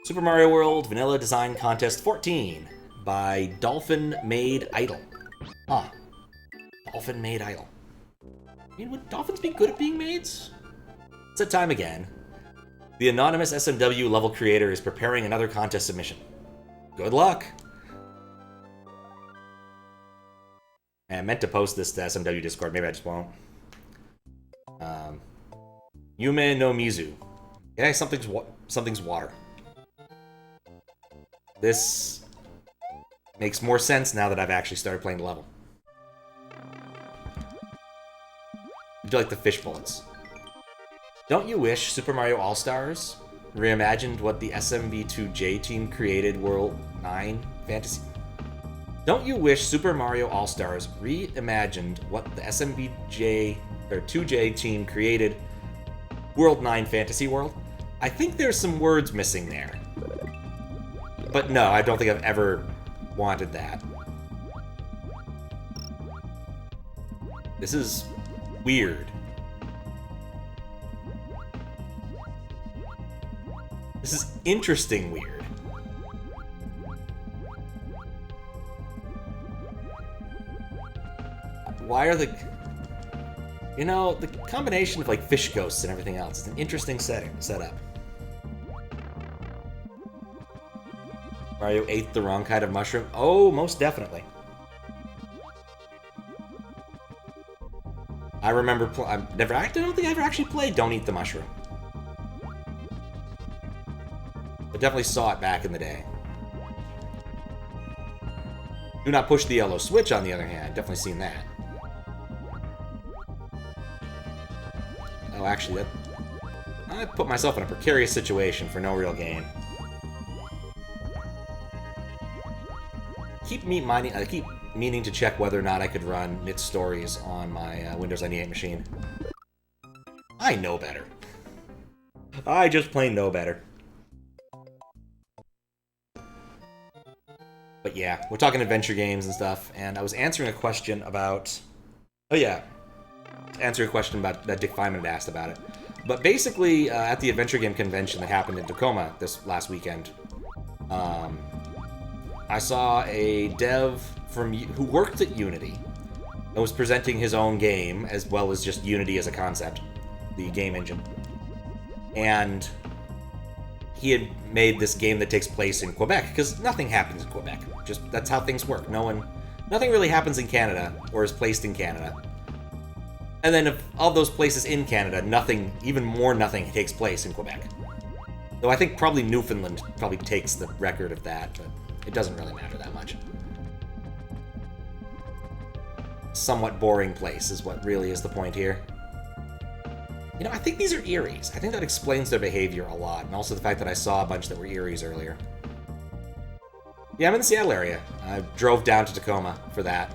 Super Mario World Vanilla Design Contest 14 by Dolphin Maid Idol. Huh. Dolphin Maid Idol. I mean, would dolphins be good at being maids? It's that time again. The anonymous SMW level creator is preparing another contest submission. Good luck! And I meant to post this to SMW Discord, maybe I just won't. YUME no MIZU. Yeah, something's water. This makes more sense now that I've actually started playing the level. I do like the fish bullets. Don't you wish Super Mario All-Stars reimagined what the SMB2J team created World 9 Fantasy? Don't you wish Super Mario All-Stars reimagined what the SMB2J team created World 9 Fantasy World? I think there's some words missing there. But no, I don't think I've ever wanted that. This is weird. This is interesting weird. Why are the... You know, the combination of, like, fish ghosts and everything else is an interesting setup. Mario ate the wrong kind of mushroom? Oh, most definitely. I remember... I don't think I ever actually played Don't Eat the Mushroom. But definitely saw it back in the day. Do Not Push the Yellow Switch, on the other hand. Definitely seen that. Oh, actually, I put myself in a precarious situation for no real gain. I keep meaning to check whether or not I could run Knit Stories on my Windows 98 machine. I know better. I just plain know better. But yeah, we're talking adventure games and stuff, and I was answering a question about... Oh yeah, answering a question about that Dick Feynman had asked about it. But basically, at the adventure game convention that happened in Tacoma this last weekend, I saw a dev who worked at Unity and was presenting his own game, as well as just Unity as a concept, the game engine. And he had made this game that takes place in Quebec, because nothing happens in Quebec. Just, that's how things work. Nothing really happens in Canada, or is placed in Canada. And then of all those places in Canada, nothing, even more nothing, takes place in Quebec. Though I think probably Newfoundland probably takes the record of that, but it doesn't really matter that much. Somewhat boring place is what really is the point here. You know, I think these are Eries. I think that explains their behavior a lot, and also the fact that I saw a bunch that were Eries earlier. Yeah, I'm in the Seattle area. I drove down to Tacoma for that,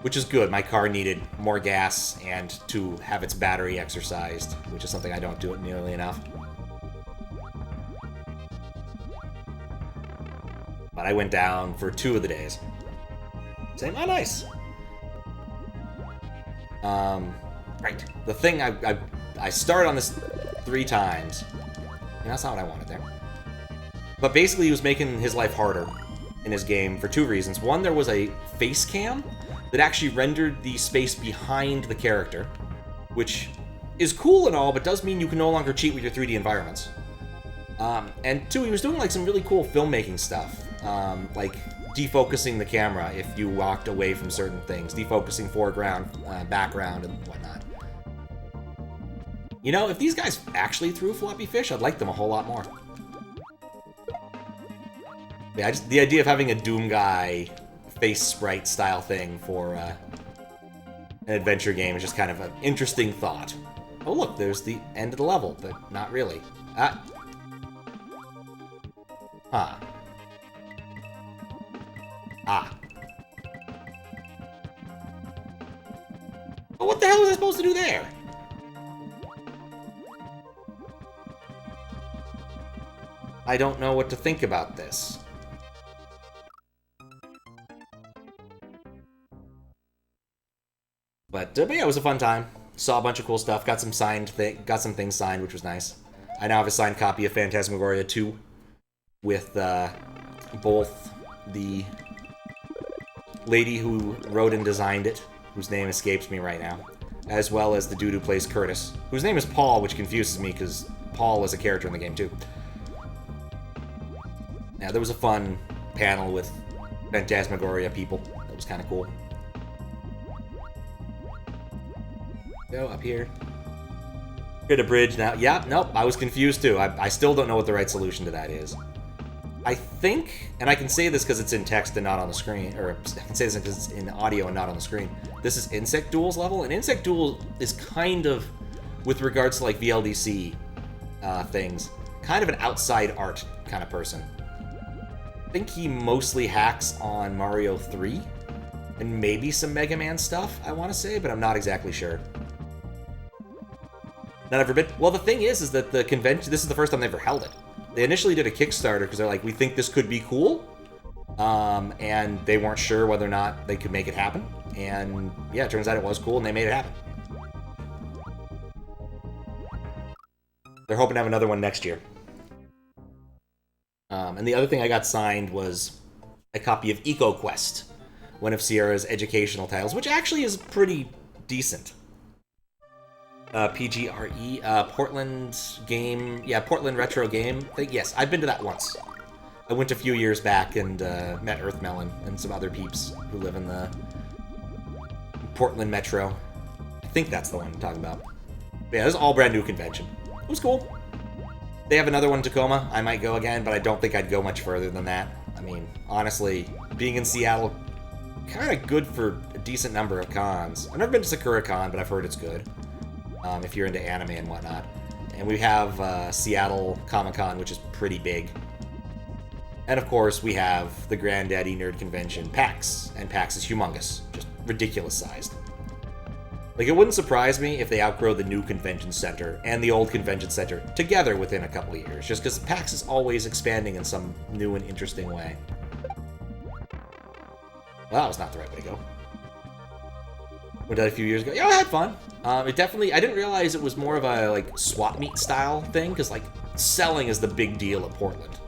which is good. My car needed more gas and to have its battery exercised, which is something I don't do it nearly enough. But I went down for 2 of the days. Saying, oh, nice. Right. The thing I started on this 3 times. And that's not what I wanted there. But basically, he was making his life harder in his game for 2 reasons. One, there was a face cam that actually rendered the space behind the character, which is cool and all, but does mean you can no longer cheat with your 3D environments. And 2, he was doing like some really cool filmmaking stuff, like defocusing the camera if you walked away from certain things, defocusing foreground, background, and whatnot. You know, if these guys actually threw floppy fish, I'd like them a whole lot more. Yeah, the idea of having a Doom Guy face sprite style thing for an adventure game is just kind of an interesting thought. Oh look, there's the end of the level, but not really. Ah. Huh. Ah. But what the hell was I supposed to do there? I don't know what to think about this. But yeah, it was a fun time. Saw a bunch of cool stuff. Got some things signed, which was nice. I now have a signed copy of Phantasmagoria 2 with both the lady who wrote and designed it, whose name escapes me right now, as well as the dude who plays Curtis, whose name is Paul, which confuses me because Paul is a character in the game too. Now, there was a fun panel with Phantasmagoria people. That was kind of cool. Go up here. Hit a bridge now. Yeah, nope, I was confused too. I still don't know what the right solution to that is. I think, and I can say this because it's in text and not on the screen, or I can say this because it's in audio and not on the screen. This is Insectduel's level, and Insectduel is kind of, with regards to like VLDC things, kind of an outside art kind of person. I think he mostly hacks on Mario 3, and maybe some Mega Man stuff, I want to say, but I'm not exactly sure. Not ever been. Well, the thing is that the convention, this is the first time they ever held it. They initially did a Kickstarter because they're like, we think this could be cool. And they weren't sure whether or not they could make it happen. And yeah, it turns out it was cool and they made it happen. They're hoping to have another one next year. And the other thing I got signed was a copy of EcoQuest, one of Sierra's educational titles, which actually is pretty decent. PGRE, Portland game, yeah, Portland retro game. Yes, I've been to that once. I went a few years back and met Earthmelon and some other peeps who live in the Portland metro. I think that's the one I'm talking about. But yeah, this is all brand new convention. It was cool. They have another one in Tacoma. I might go again, but I don't think I'd go much further than that. I mean, honestly, being in Seattle, kind of good for a decent number of cons. I've never been to Sakura Con, but I've heard it's good. If you're into anime and whatnot. And we have Seattle Comic-Con, which is pretty big. And of course, we have the Granddaddy Nerd Convention, PAX. And PAX is humongous. Just ridiculous sized. Like, it wouldn't surprise me if they outgrow the new convention center and the old convention center together within a couple of years, just because PAX is always expanding in some new and interesting way. Well, that was not the right way to go. Went out a few years ago. Yeah, I had fun. It definitely, I didn't realize it was more of a, like, swap meet style thing, because, like, selling is the big deal at Portland.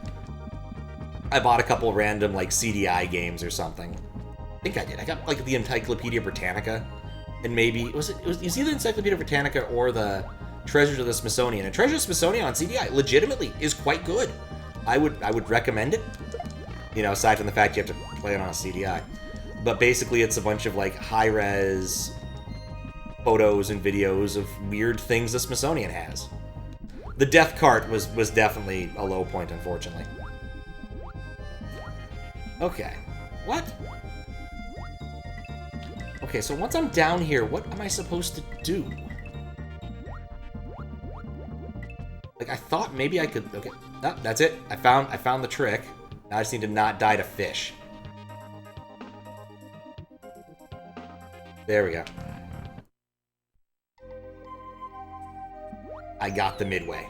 I bought a couple random, like, CDI games or something. I think I did. I got, like, the Encyclopedia Britannica, and maybe, it was either Encyclopedia Britannica or the Treasures of the Smithsonian. And Treasures of the Smithsonian on CDI legitimately is quite good. I would recommend it. You know, aside from the fact you have to play it on a CDI. But basically it's a bunch of, like, high-res photos and videos of weird things the Smithsonian has. The death cart was definitely a low point, unfortunately. Okay. What? Okay, so once I'm down here, what am I supposed to do? Like, I thought maybe I could... Okay, no, that's it. I found the trick. Now I just need to not die to fish. There we go. I got the midway.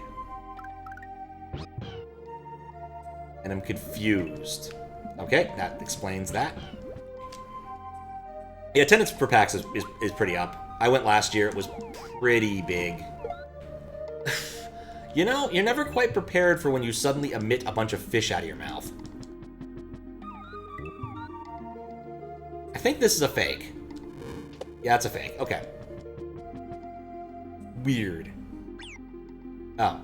And I'm confused. Okay, that explains that. Yeah, attendance for PAX is pretty up. I went last year, it was pretty big. You know, you're never quite prepared for when you suddenly emit a bunch of fish out of your mouth. I think this is a fake. Yeah, it's a fake. Okay. Weird. Oh.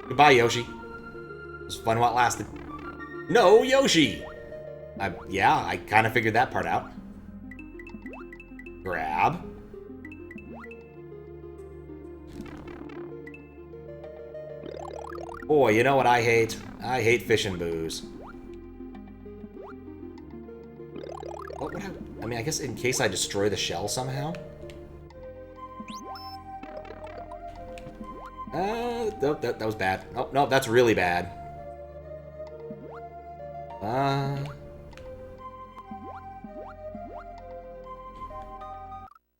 Goodbye, Yoshi. It was fun while it lasted. No, Yoshi! Yeah, I kind of figured that part out. Grab. Boy, you know what I hate? I hate fish and booze. What would I mean, I guess in case I destroy the shell somehow? Nope, that was bad. Oh, no, that's really bad.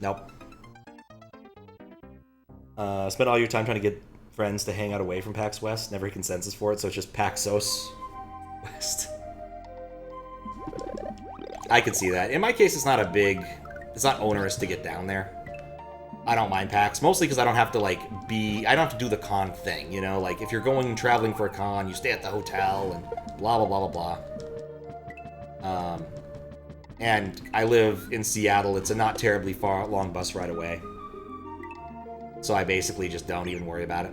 Nope. Spent all your time trying to get friends to hang out away from PAX West. Never a consensus for it, so it's just Paxos West. I could see that. In my case, it's not onerous to get down there. I don't mind PAX, mostly because I don't have to, like, I don't have to do the con thing, you know? Like, if you're traveling for a con, you stay at the hotel and blah, blah, blah, blah, blah. And I live in Seattle. It's a not terribly long bus ride away. So I basically just don't even worry about it.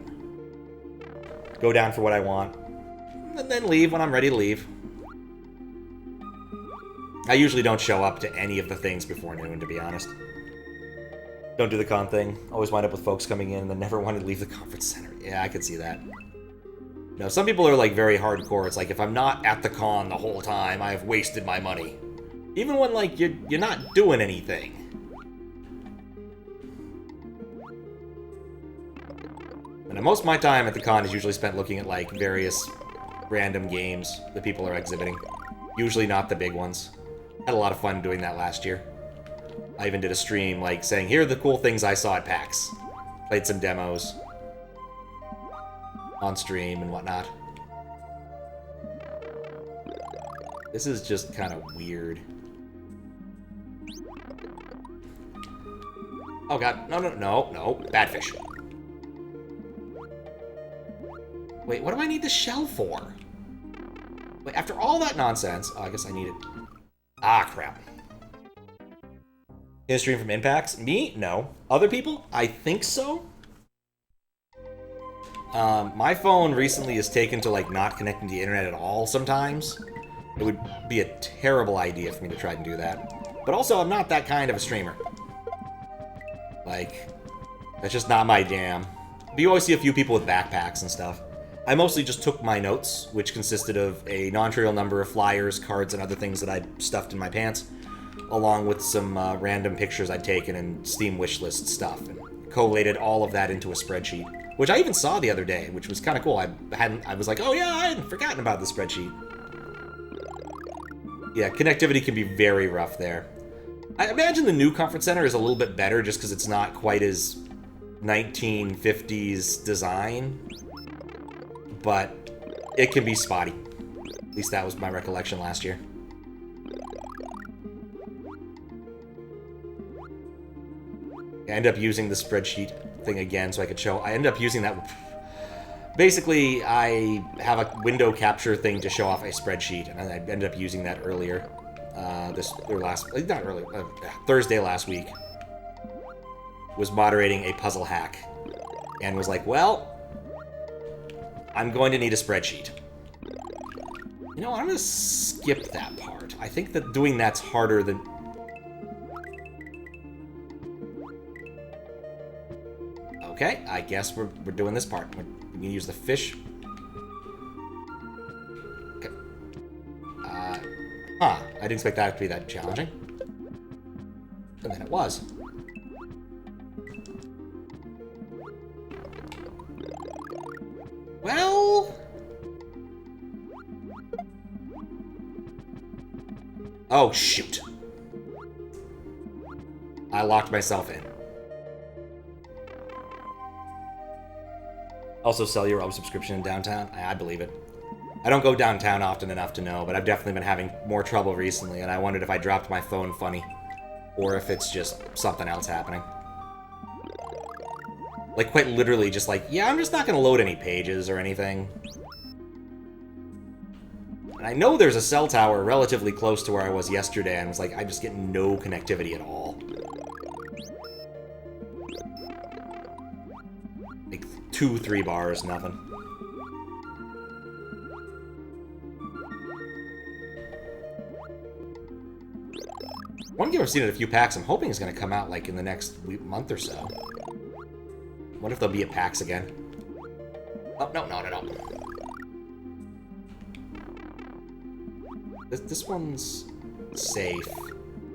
Go down for what I want, and then leave when I'm ready to leave. I usually don't show up to any of the things before noon, to be honest. Don't do the con thing. Always wind up with folks coming in and then never want to leave the conference center. Yeah, I could see that. No, some people are, like, very hardcore. It's like, if I'm not at the con the whole time, I have wasted my money. Even when, like, you're not doing anything. And most of my time at the con is usually spent looking at, like, various random games that people are exhibiting. Usually not the big ones. Had a lot of fun doing that last year. I even did a stream, like, saying, here are the cool things I saw at PAX. Played some demos on stream and whatnot. This is just kind of weird. Oh god, no, bad fish. Wait, what do I need the shell for? Wait, after all that nonsense... Oh, I guess I need it. Ah, crap. In a stream from Impacts? Me? No. Other people? I think so. My phone recently is taken to, like, not connecting to the internet at all sometimes. It would be a terrible idea for me to try and do that. But also, I'm not that kind of a streamer. Like, that's just not my jam. But you always see a few people with backpacks and stuff. I mostly just took my notes, which consisted of a non-trivial number of flyers, cards, and other things that I'd stuffed in my pants, along with some random pictures I'd taken and Steam wishlist stuff, and collated all of that into a spreadsheet, which I even saw the other day, which was kind of cool. I was like, oh yeah, I hadn't forgotten about the spreadsheet. Yeah, connectivity can be very rough there. I imagine the new conference center is a little bit better just because it's not quite as 1950s design. But it can be spotty. At least that was my recollection last year. I ended up using the spreadsheet thing again so I could show... I ended up using that... Basically, I have a window capture thing to show off a spreadsheet, and I ended up using that earlier. Thursday last week. Was moderating a puzzle hack. And was like, well... I'm going to need a spreadsheet. You know, I'm going to skip that part. I think that doing that's harder than... Okay, I guess we're doing this part. We're going to use the fish. Okay. I didn't expect that to be that challenging. And then it was. Well... Oh, shoot. I locked myself in. Also, sell your own subscription in downtown? I believe it. I don't go downtown often enough to know, but I've definitely been having more trouble recently, and I wondered if I dropped my phone funny. Or if it's just something else happening. Like, quite literally just like, yeah, I'm just not going to load any pages or anything. And I know there's a cell tower relatively close to where I was yesterday, and I was like, I just get no connectivity at all. Like, 2-3 bars, nothing. One game I've seen at a few packs, I'm hoping is going to come out, like, in the next month or so. What if there'll be a PAX again? Oh, no. This one's safe.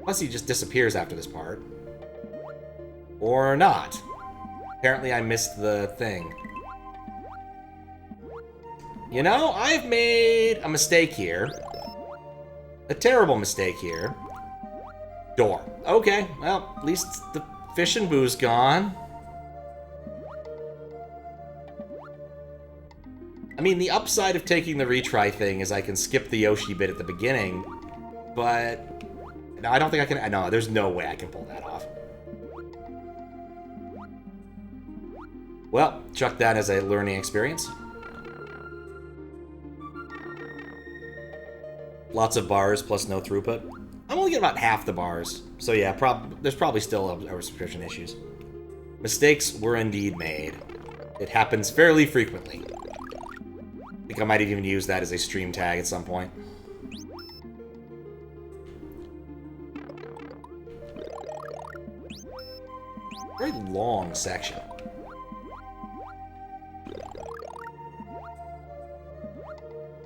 Unless he just disappears after this part. Or not. Apparently I missed the thing. You know, I've made a mistake here. A terrible mistake here. Door. Okay, well, at least the fish and booze gone. I mean, the upside of taking the retry thing is I can skip the Yoshi bit at the beginning, but... No, I don't think I can... No, there's no way I can pull that off. Well, chuck that as a learning experience. Lots of bars plus no throughput. I'm only getting about half the bars. So yeah, there's probably still oversubscription issues. Mistakes were indeed made. It happens fairly frequently. I think I might have even used that as a stream tag at some point. Very long section.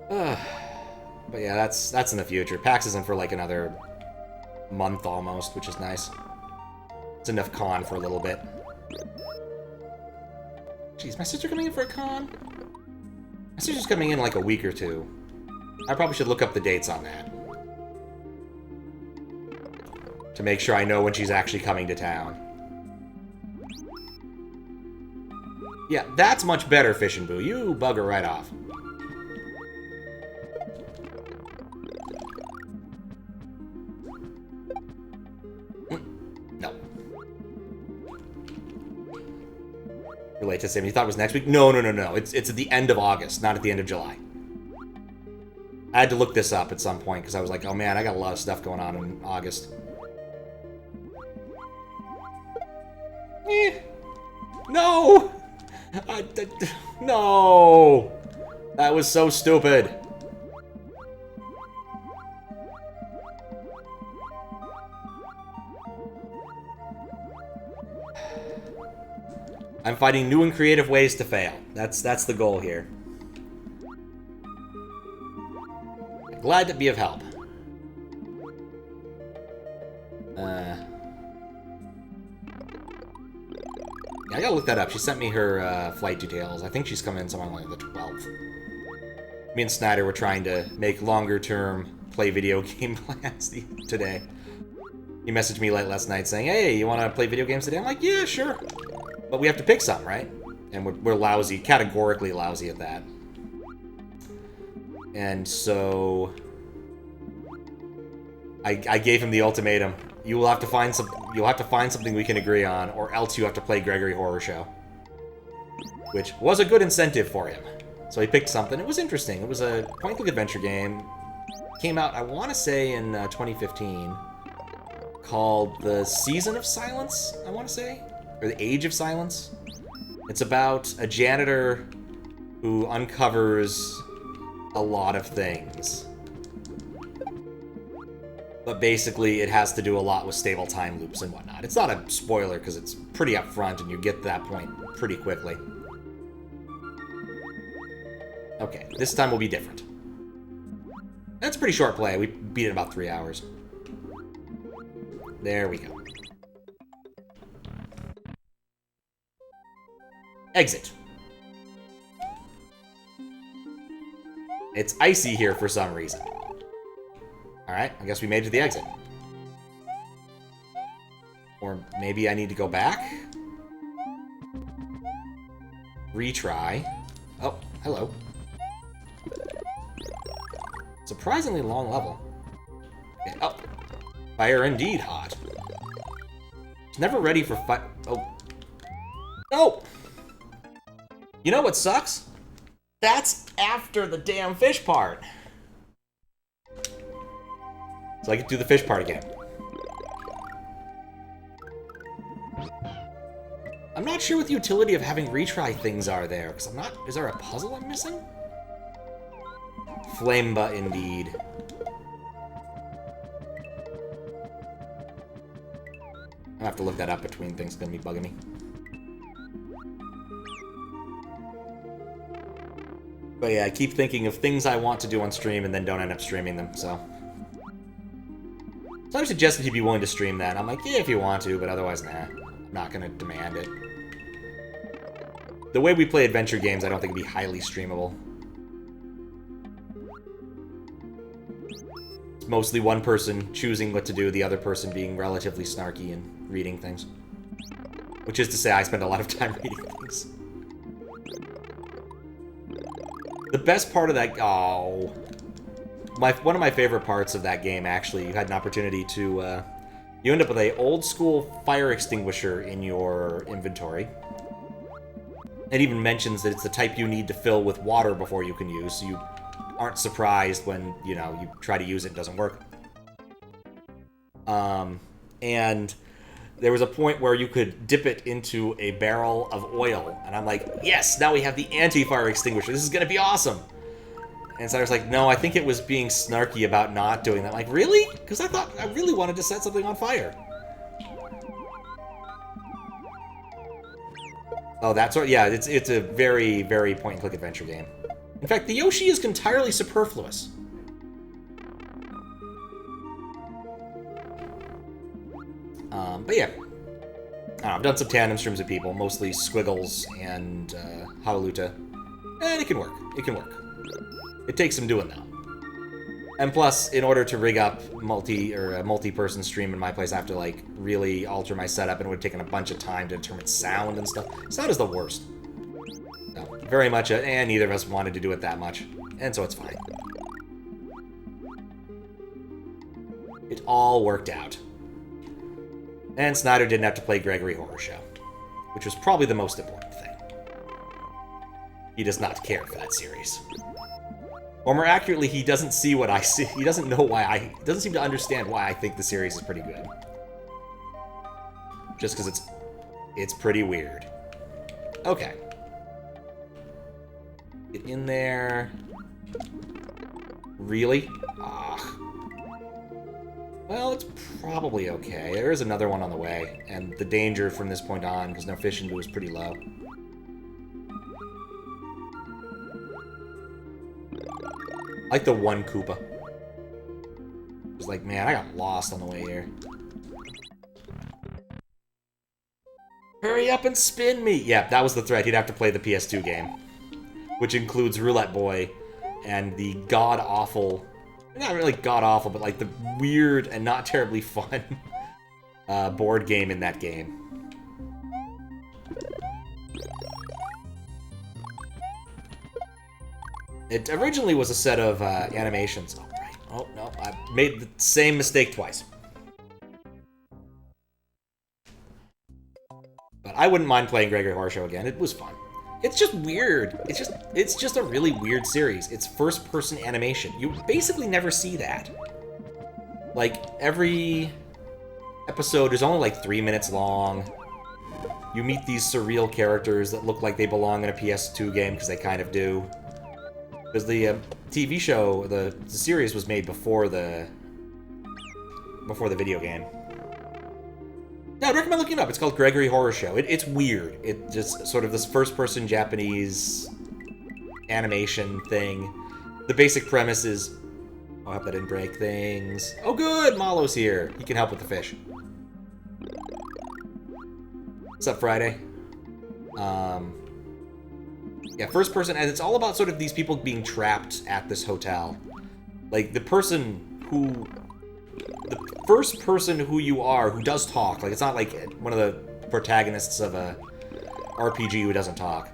But yeah, that's in the future. PAX isn't for like another month almost, which is nice. It's enough con for a little bit. Jeez, my sister coming in for a con? My sister's coming in like a week or two. I probably should look up the dates on that. To make sure I know when she's actually coming to town. Yeah, that's much better, Fish and Boo. You bugger right off. No. Relate to Sam. You thought it was next week? No. It's at the end of August, not at the end of July. I had to look this up at some point, because I was like, oh man, I got a lot of stuff going on in August. No! No! That was so stupid. I'm finding new and creative ways to fail. That's the goal here. Glad to be of help. Yeah, I gotta look that up. She sent me her flight details. I think she's coming in somewhere like the 12th. Me and Snyder were trying to make longer-term play video game plans today. He messaged me late last night saying, hey, you want to play video games today? I'm like, yeah, sure. But we have to pick some, right? And we're lousy, categorically lousy at that. And so I gave him the ultimatum. You will have to find something we can agree on, or else you have to play Gregory Horror Show. Which was a good incentive for him. So he picked something. It was interesting. It was a point-and-click adventure game. Came out, I want to say, in 2015. Called The Season of Silence, I want to say? Or The Age of Silence. It's about a janitor who uncovers a lot of things. But basically, it has to do a lot with stable time loops and whatnot. It's not a spoiler, because it's pretty upfront, and you get to that point pretty quickly. Okay, this time will be different. That's a pretty short play. We beat it in about 3 hours. There we go. Exit. It's icy here for some reason. Alright, I guess we made it to the exit. Or maybe I need to go back? Retry. Oh, hello. Surprisingly long level. Okay, oh. Fire indeed hot. It's never ready for fight. Oh. No! You know what sucks? That's after the damn fish part. So I can do the fish part again. I'm not sure what the utility of having retry things are there, because I'm not... Is there a puzzle I'm missing? Flameba, indeed. I'll have to look that up between things. It's gonna be bugging me. But yeah, I keep thinking of things I want to do on stream and then don't end up streaming them, so... Somebody suggested he'd be willing to stream that. I'm like, yeah, if you want to, but otherwise, nah. I'm not gonna demand it. The way we play adventure games, I don't think it'd be highly streamable. It's mostly one person choosing what to do, the other person being relatively snarky and reading things. Which is to say, I spend a lot of time reading things. The best part of that... Oh... One of my favorite parts of that game, actually, you had an opportunity to, you end up with an old-school fire extinguisher in your inventory. It even mentions that it's the type you need to fill with water before you can use, so you aren't surprised when, you know, you try to use it and it doesn't work. And there was a point where you could dip it into a barrel of oil, and I'm like, yes, now we have the anti-fire extinguisher. This is going to be awesome. And so I was like, no, I think it was being snarky about not doing that. I'm like, really? Because I thought I really wanted to set something on fire. Oh, that's right. Yeah, it's a very, very point-and-click adventure game. In fact, the Yoshi is entirely superfluous. But yeah, I don't know, I've done some tandem streams with people, mostly Squiggles and Howluta, and it can work. It can work. It takes some doing though. And plus, in order to rig up a multi-person stream in my place, I have to like really alter my setup, and it would have taken a bunch of time to determine sound and stuff. Sound is the worst. So, very much, and neither of us wanted to do it that much, and so it's fine. It all worked out. And Snyder didn't have to play Gregory Horror Show, which was probably the most important thing. He does not care for that series. Or more accurately, he doesn't see what I see. He doesn't know why he doesn't seem to understand why I think the series is pretty good. Just because it's pretty weird. Okay. Get in there. Really? Ah. Well, it's probably okay. There is another one on the way, and the danger from this point on, because no fish into, is pretty low. I like the one Koopa. It was like, man, I got lost on the way here. Hurry up and spin me! Yeah, that was the threat. He'd have to play the PS2 game, which includes Roulette Boy and the god-awful... Not really god-awful, but like the weird and not terribly fun board game in that game. It originally was a set of animations. Oh, right. Oh, no. I made the same mistake twice. But I wouldn't mind playing Gregory Horror Show again. It was fun. It's just weird. It's just a really weird series. It's first-person animation. You basically never see that. Like, every episode is only like 3 minutes long. You meet these surreal characters that look like they belong in a PS2 game, because they kind of do. Because the TV show, the series was made before the video game. No, I'd recommend looking it up. It's called Gregory Horror Show. It's weird. It's just sort of this first-person Japanese animation thing. The basic premise is... Oh, I hope that didn't break things. Oh, good! Malo's here. He can help with the fish. What's up, Friday? Yeah, first-person, and it's all about sort of these people being trapped at this hotel. Like, the first person who you are, who does talk, like, it's not like one of the protagonists of a RPG who doesn't talk,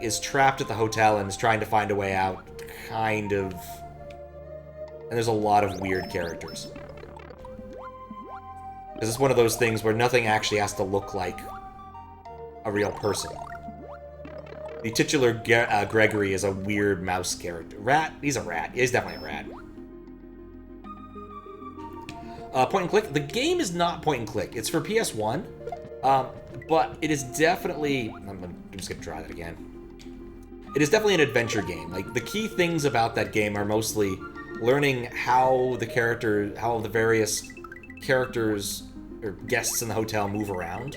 is trapped at the hotel and is trying to find a way out, kind of. And there's a lot of weird characters. Because it's one of those things where nothing actually has to look like a real person. The titular Gregory is a weird mouse character. Rat? He's a rat. He's definitely a rat. Point and click. The game is not point and click. It's for PS1, but it is definitely... I'm just going to try that again. It is definitely an adventure game. Like, the key things about that game are mostly learning how the various characters or guests in the hotel move around,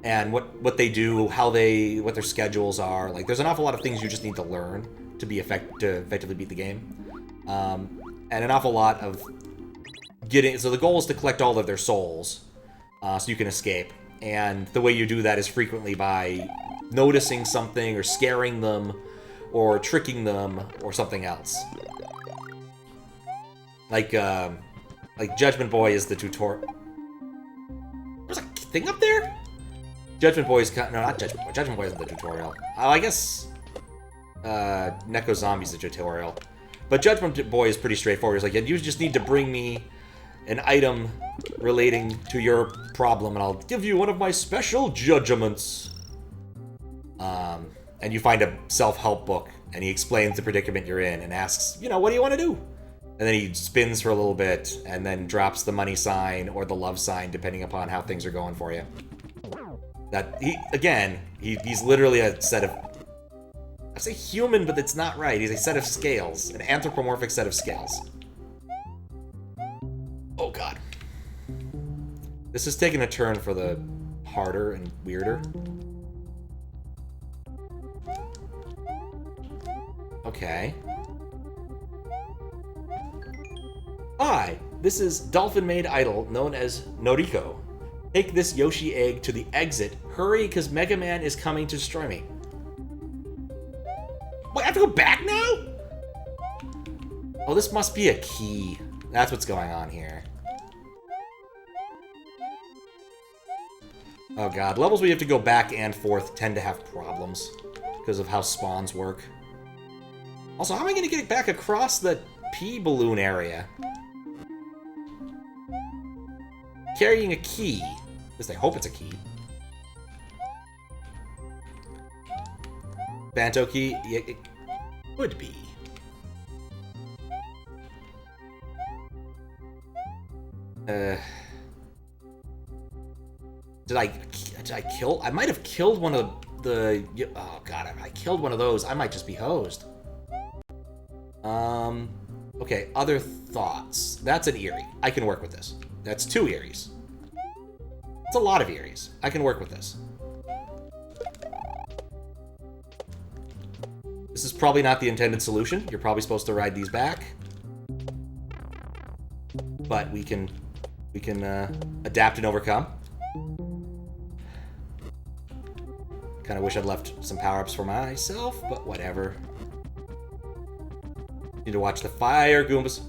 and what they do, what their schedules are. Like, there's an awful lot of things you just need to learn to effectively beat the game, and an awful lot of so the goal is to collect all of their souls, so you can escape. And the way you do that is frequently by noticing something, or scaring them, or tricking them, or something else. Like Judgment Boy is the tutorial. There's a thing up there? Judgment Boy is no, not Judgment Boy. Judgment Boy isn't the tutorial. Oh, I guess Neko Zombie's the tutorial. But Judgment Boy is pretty straightforward. It's like, you just need to bring me an item relating to your problem, and I'll give you one of my special judgments. And you find a self-help book, and he explains the predicament you're in and asks, you know, what do you want to do? And then he spins for a little bit and then drops the money sign or the love sign, depending upon how things are going for you. That he's literally a set of, I say human, but that's not right. He's a set of scales, an anthropomorphic set of scales. Oh god. This has taken a turn for the harder and weirder. Okay. Hi, this is Dolphin Maid Idol, known as Noriko. Take this Yoshi egg to the exit. Hurry, because Mega Man is coming to destroy me. Wait, I have to go back now? Oh, this must be a key. That's what's going on here. Oh god, levels where you have to go back and forth tend to have problems because of how spawns work. Also, how am I going to get it back across the pea balloon area? Carrying a key. At least I hope it's a key. Banto key? Yeah, it could be. Did I kill? I might have killed one of the... Oh god, if I killed one of those, I might just be hosed. Okay, other thoughts. That's an Eerie. I can work with this. That's 2 Eerie's. It's a lot of Eerie's. I can work with this. This is probably not the intended solution. You're probably supposed to ride these back. But we can adapt and overcome. Kind of wish I'd left some power-ups for myself, but whatever. Need to watch the fire Goombas.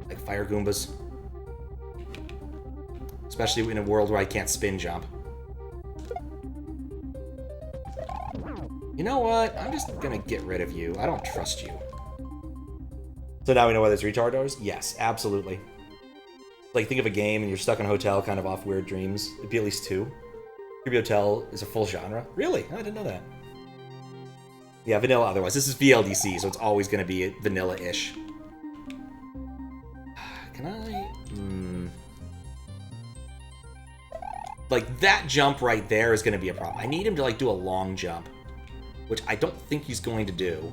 Like fire Goombas. Especially in a world where I can't spin jump. You know what? I'm just gonna get rid of you. I don't trust you. So now we know why there's retard doors? Yes, absolutely. Like, think of a game and you're stuck in a hotel kind of off Weird Dreams. It'd be at least 2. Creepy Hotel is a full genre. Really? I didn't know that. Yeah, vanilla otherwise. This is VLDC, so it's always going to be vanilla-ish. Can I... Like, that jump right there is going to be a problem. I need him to, like, do a long jump. Which I don't think he's going to do.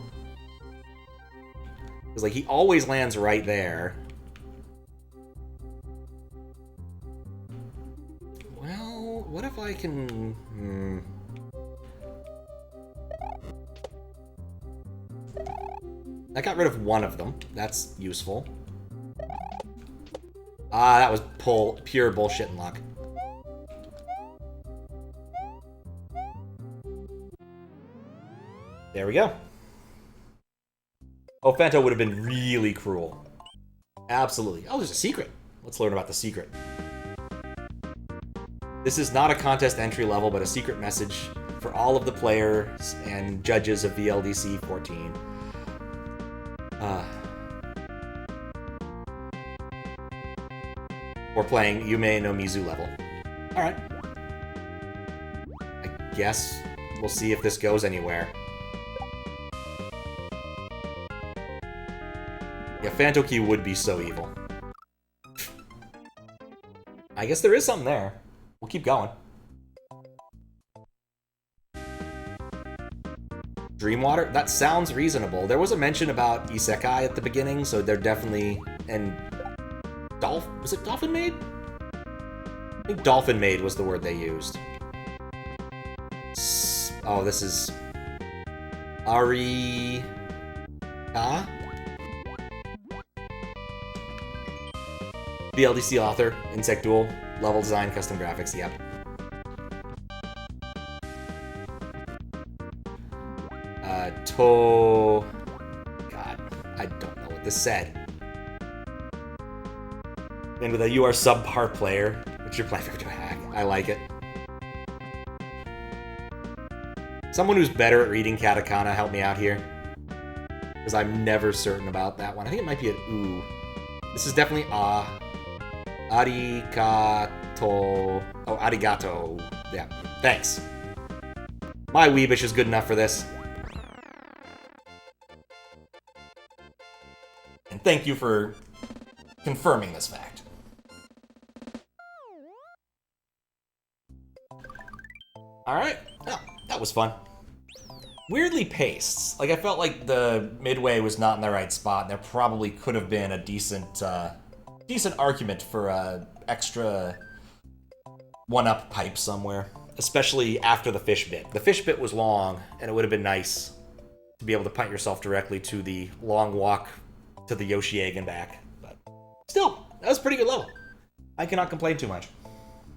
Because, like, he always lands right there. Well, what if I can... I got rid of one of them. That's useful. Ah, that was pure bullshit and luck. There we go. Oh, Fanto would have been really cruel. Absolutely. Oh, there's a secret. Let's learn about the secret. This is not a contest entry level, but a secret message for all of the players and judges of VLDC14. We're playing YUME no MIZU level. Alright. I guess we'll see if this goes anywhere. Yeah, Fantoki would be so evil. I guess there is something there. We'll keep going. Dreamwater? That sounds reasonable. There was a mention about Isekai at the beginning, so they're definitely... And... Was it Dolphin Maid? I think Dolphin Maid was the word they used. Oh, this is... Ari... Ka? VLDC author, Insectduel, level design, custom graphics, yep. God, I don't know what this said. And with a you are subpar player, which you're playing to hack. I like it. Someone who's better at reading katakana, help me out here. Because I'm never certain about that one. I think it might be an oo. This is definitely arigato. Oh, arigato. Yeah, thanks. My Weebish is good enough for this. And thank you for confirming this fact. Alright. Oh, that was fun. Weirdly paced. Like, I felt like the midway was not in the right spot, and there probably could have been a decent argument for a extra one-up pipe somewhere. Especially after the fish bit. The fish bit was long, and it would have been nice to be able to punt yourself directly to the long walk to the Yoshi egg and back. But still, that was a pretty good level. I cannot complain too much.